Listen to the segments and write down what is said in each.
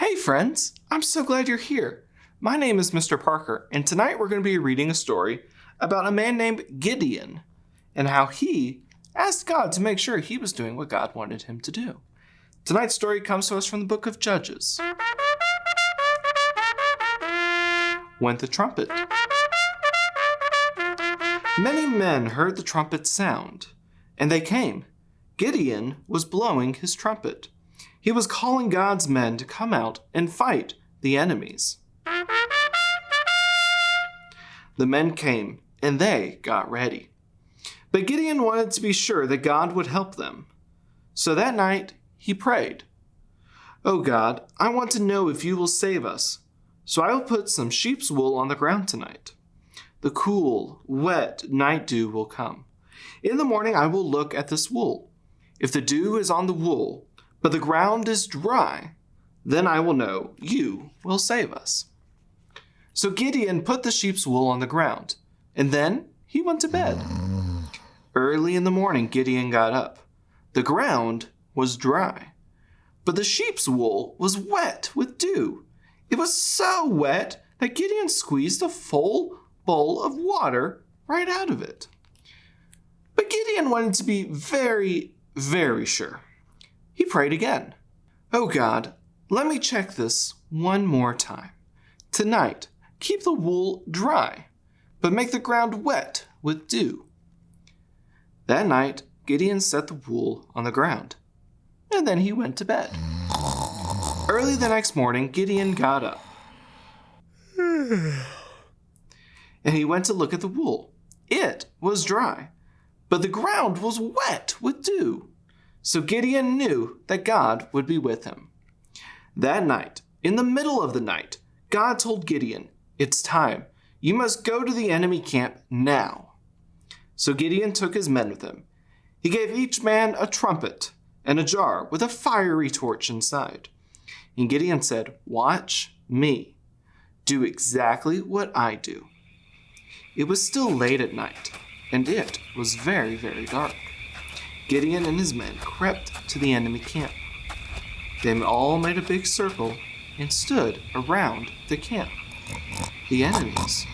Hey friends, I'm so glad you're here. My name is Mr. Parker, and tonight we're going to be reading a story about a man named Gideon and how he asked God to make sure he was doing what God wanted him to do. Tonight's story comes to us from the book of Judges. Went the trumpet. Many men heard the trumpet sound, and they came. Gideon was blowing his trumpet. He was calling God's men to come out and fight the enemies. The men came, and they got ready. But Gideon wanted to be sure that God would help them. So that night, he prayed, "Oh God, I want to know if you will save us. So I will put some sheep's wool on the ground tonight. The cool, wet night dew will come. In the morning I will look at this wool. If the dew is on the wool, but the ground is dry, then I will know you will save us." So Gideon put the sheep's wool on the ground, and then he went to bed. Early in the morning, Gideon got up. The ground was dry, but the sheep's wool was wet with dew. It was so wet that Gideon squeezed a full bowl of water right out of it. But Gideon wanted to be very, very sure. He prayed again. "Oh God, let me check this one more time. Tonight, keep the wool dry, but make the ground wet with dew." That night, Gideon set the wool on the ground, and then he went to bed. Early the next morning, Gideon got up, and he went to look at the wool. It was dry, but the ground was wet with dew. So Gideon knew that God would be with him. That night, in the middle of the night, God told Gideon, "It's time. You must go to the enemy camp now." So Gideon took his men with him. He gave each man a trumpet and a jar with a fiery torch inside. And Gideon said, "Watch me. Do exactly what I do." It was still late at night, and it was very, very dark. Gideon and his men crept to the enemy camp. They all made a big circle and stood around the camp. The enemies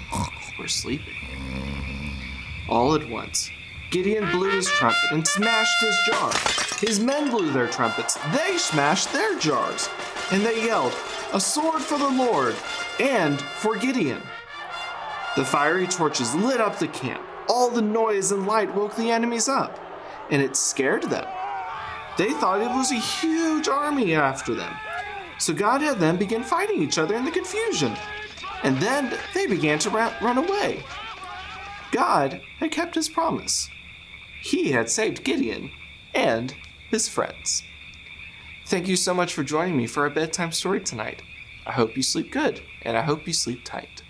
were sleeping. All at once, Gideon blew his trumpet and smashed his jar. His men blew their trumpets. They smashed their jars. And they yelled, "A sword for the Lord and for Gideon." The fiery torches lit up the camp. All the noise and light woke the enemies up, and it scared them. They thought it was a huge army after them. So God had them begin fighting each other in the confusion, and then they began to run away. God had kept his promise. He had saved Gideon and his friends. Thank you so much for joining me for our bedtime story tonight. I hope you sleep good, and I hope you sleep tight.